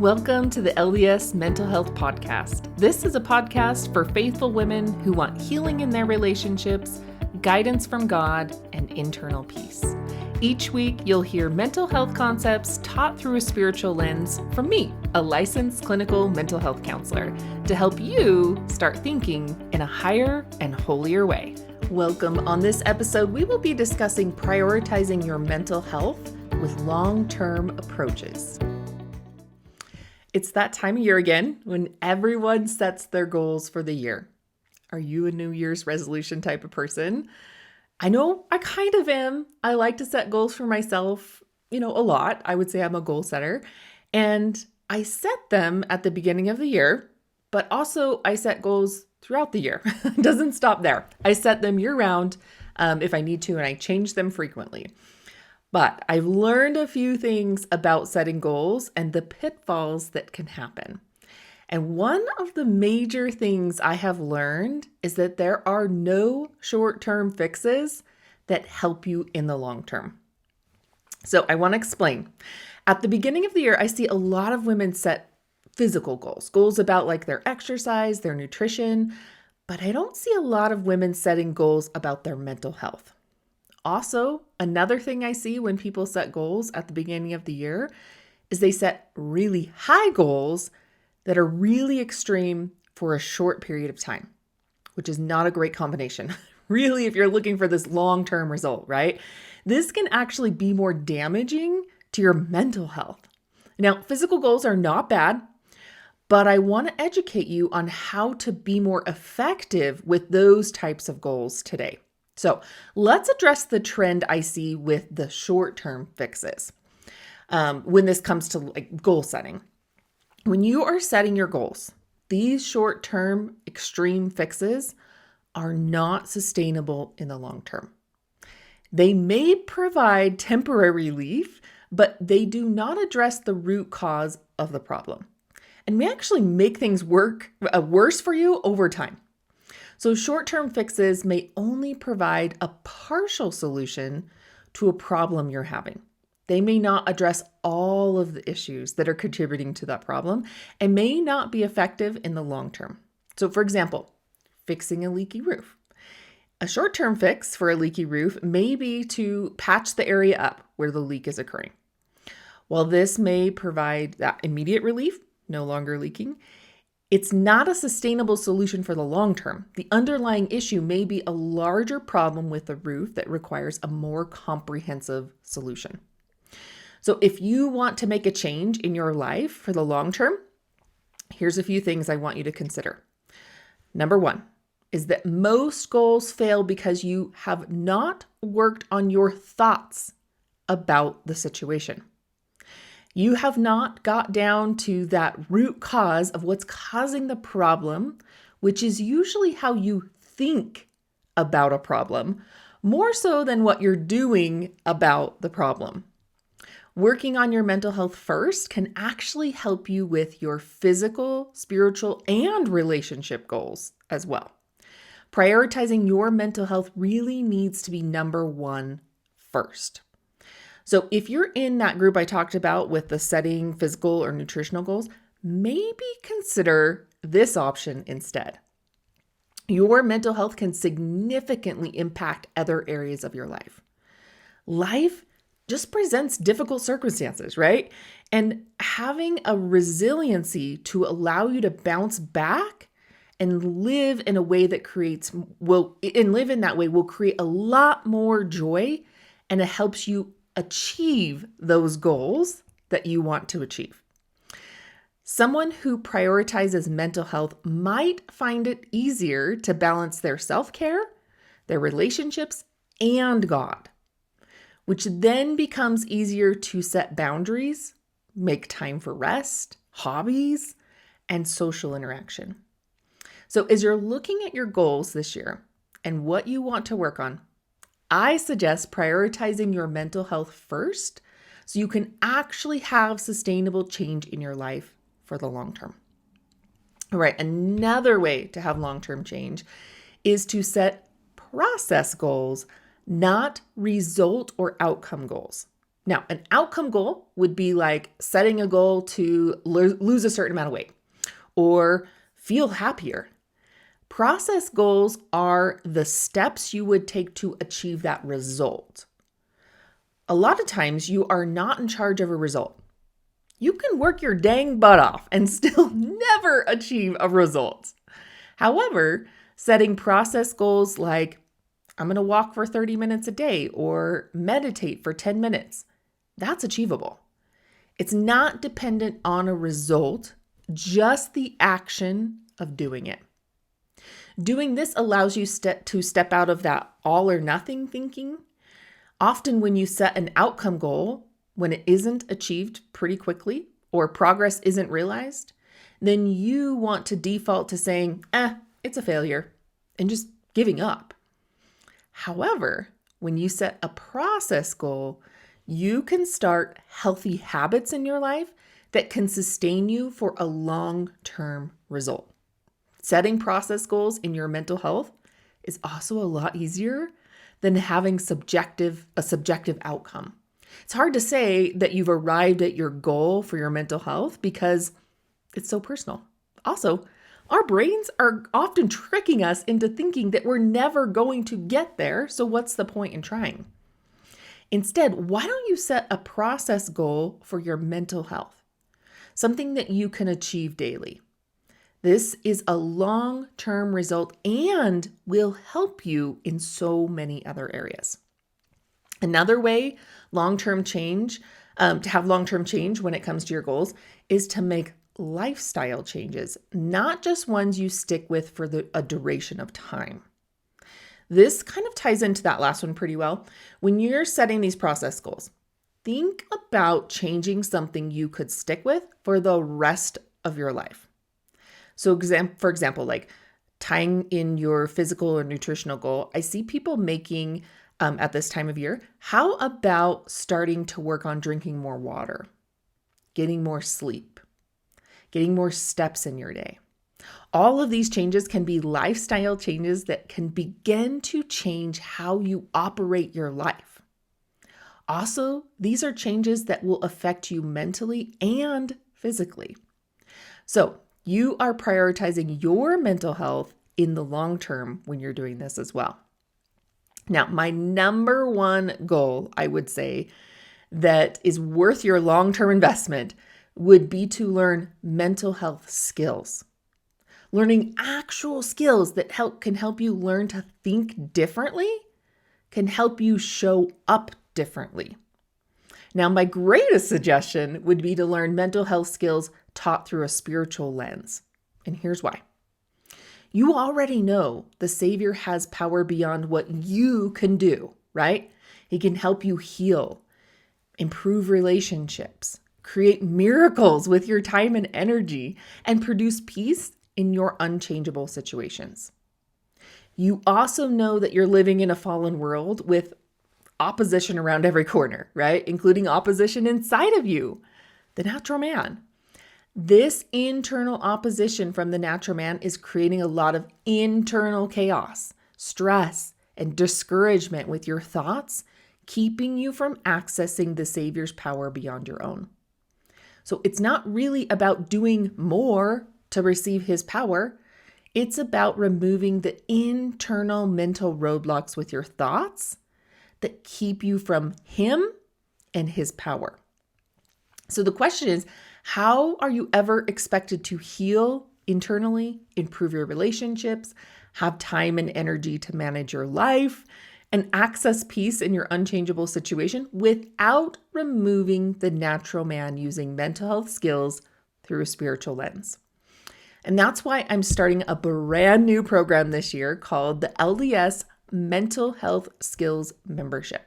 Welcome to the LDS Mental Health Podcast. This is a podcast for faithful women who want healing in their relationships, guidance from God, and internal peace. Each week, you'll hear mental health concepts taught through a spiritual lens from me, a licensed clinical mental health counselor, to help you start thinking in a higher and holier way. Welcome. On this episode, we will be discussing prioritizing your mental health with long-term approaches. It's that time of year again when everyone sets their goals for the year. Are you a New Year's resolution type of person? I know I kind of am. I like to set goals for myself, a lot. I would say I'm a goal setter. And I set them at the beginning of the year, but also I set goals throughout the year. It doesn't stop there. I set them year round if I need to, and I change them frequently. But I've learned a few things about setting goals and the pitfalls that can happen. And one of the major things I have learned is that there are no short-term fixes that help you in the long term. So I want to explain. At the beginning of the year, I see a lot of women set physical goals about like their exercise, their nutrition, but I don't see a lot of women setting goals about their mental health. Also, another thing I see when people set goals at the beginning of the year is they set really high goals that are really extreme for a short period of time, which is not a great combination. Really, if you're looking for this long-term result, right? This can actually be more damaging to your mental health. Now, physical goals are not bad, but I want to educate you on how to be more effective with those types of goals today. So let's address the trend I see with the short-term fixes when this comes to goal setting. When you are setting your goals, these short-term extreme fixes are not sustainable in the long term. They may provide temporary relief, but they do not address the root cause of the problem and may actually make things worse for you over time. So short-term fixes may only provide a partial solution to a problem you're having. They may not address all of the issues that are contributing to that problem and may not be effective in the long term. So for example, fixing a leaky roof. A short-term fix for a leaky roof may be to patch the area up where the leak is occurring. While this may provide that immediate relief, no longer leaking, it's not a sustainable solution for the long term. The underlying issue may be a larger problem with the roof that requires a more comprehensive solution. So if you want to make a change in your life for the long term, here's a few things I want you to consider. Number one is that most goals fail because you have not worked on your thoughts about the situation. You have not got down to that root cause of what's causing the problem, which is usually how you think about a problem, more so than what you're doing about the problem. Working on your mental health first can actually help you with your physical, spiritual, and relationship goals as well. Prioritizing your mental health really needs to be number one first. So if you're in that group I talked about with the setting physical or nutritional goals, maybe consider this option instead. Your mental health can significantly impact other areas of your life. Life just presents difficult circumstances, right? And having a resiliency to allow you to bounce back and live in a way that will create a lot more joy, and it helps you achieve those goals that you want to achieve. Someone who prioritizes mental health might find it easier to balance their self-care, their relationships, and God, which then becomes easier to set boundaries, make time for rest, hobbies, and social interaction. So as you're looking at your goals this year and what you want to work on, I suggest prioritizing your mental health first so you can actually have sustainable change in your life for the long term. All right, another way to have long-term change is to set process goals, not result or outcome goals. Now, an outcome goal would be like setting a goal to lose a certain amount of weight or feel happier. Process goals are the steps you would take to achieve that result. A lot of times you are not in charge of a result. You can work your dang butt off and still never achieve a result. However, setting process goals like I'm going to walk for 30 minutes a day or meditate for 10 minutes, that's achievable. It's not dependent on a result, just the action of doing it. Doing this allows you to step out of that all or nothing thinking. Often when you set an outcome goal, when it isn't achieved pretty quickly or progress isn't realized, then you want to default to saying, it's a failure, and just giving up. However, when you set a process goal, you can start healthy habits in your life that can sustain you for a long-term result. Setting process goals in your mental health is also a lot easier than having a subjective outcome. It's hard to say that you've arrived at your goal for your mental health because it's so personal. Also, our brains are often tricking us into thinking that we're never going to get there, so what's the point in trying? Instead, why don't you set a process goal for your mental health? Something that you can achieve daily. This is a long-term result and will help you in so many other areas. Another way to have long-term change when it comes to your goals is to make lifestyle changes, not just ones you stick with for a duration of time. This kind of ties into that last one pretty well. When you're setting these process goals, think about changing something you could stick with for the rest of your life. So for example, like tying in your physical or nutritional goal, I see people making at this time of year, how about starting to work on drinking more water, getting more sleep, getting more steps in your day? All of these changes can be lifestyle changes that can begin to change how you operate your life. Also, these are changes that will affect you mentally and physically. So you are prioritizing your mental health in the long term when you're doing this as well. Now, my number one goal, I would say, that is worth your long-term investment would be to learn mental health skills. Learning actual skills that can help you learn to think differently, can help you show up differently. Now, my greatest suggestion would be to learn mental health skills taught through a spiritual lens. And here's why. You already know the Savior has power beyond what you can do, right? He can help you heal, improve relationships, create miracles with your time and energy, and produce peace in your unchangeable situations. You also know that you're living in a fallen world with opposition around every corner, right? Including opposition inside of you, the natural man. This internal opposition from the natural man is creating a lot of internal chaos, stress, and discouragement with your thoughts, keeping you from accessing the Savior's power beyond your own. So it's not really about doing more to receive his power. It's about removing the internal mental roadblocks with your thoughts that keep you from him and his power. So the question is, how are you ever expected to heal internally, improve your relationships, have time and energy to manage your life, and access peace in your unchangeable situation without removing the natural man using mental health skills through a spiritual lens? And that's why I'm starting a brand new program this year called the LDS Mental Health Skills Membership,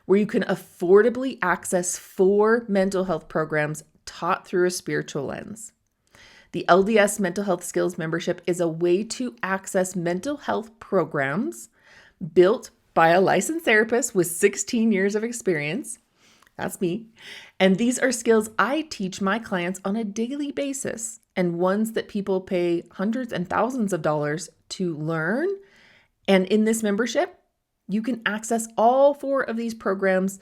where you can affordably access 4 mental health programs taught through a spiritual lens. The LDS Mental Health Skills Membership is a way to access mental health programs built by a licensed therapist with 16 years of experience. That's me. And these are skills I teach my clients on a daily basis, and ones that people pay hundreds and thousands of dollars to learn. And in this membership, you can access all 4 of these programs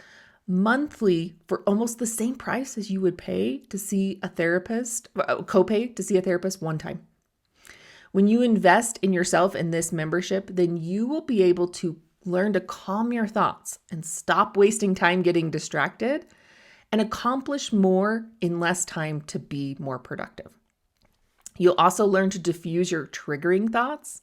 monthly for almost the same price as you would pay to see a therapist, copay to see a therapist one time. When you invest in yourself in this membership, then you will be able to learn to calm your thoughts and stop wasting time getting distracted and accomplish more in less time to be more productive. You'll also learn to diffuse your triggering thoughts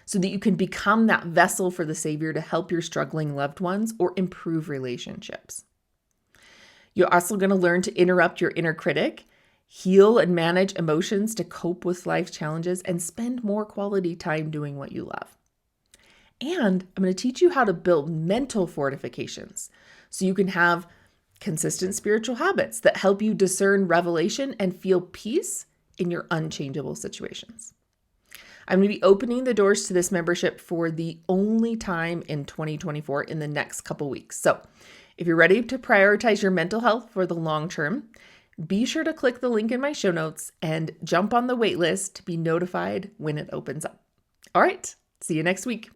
so that you can become that vessel for the Savior to help your struggling loved ones or improve relationships. You're also going to learn to interrupt your inner critic, heal and manage emotions to cope with life's challenges, and spend more quality time doing what you love. And I'm going to teach you how to build mental fortifications so you can have consistent spiritual habits that help you discern revelation and feel peace in your unchangeable situations. I'm going to be opening the doors to this membership for the only time in 2024 in the next couple weeks. So if you're ready to prioritize your mental health for the long term, be sure to click the link in my show notes and jump on the wait list to be notified when it opens up. All right, see you next week.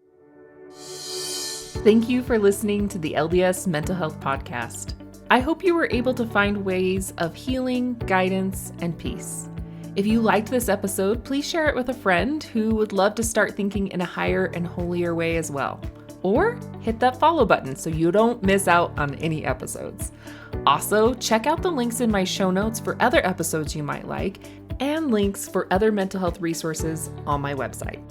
Thank you for listening to the LDS Mental Health Podcast. I hope you were able to find ways of healing, guidance, and peace. If you liked this episode, please share it with a friend who would love to start thinking in a higher and holier way as well. Or hit that follow button so you don't miss out on any episodes. Also, check out the links in my show notes for other episodes you might like and links for other mental health resources on my website.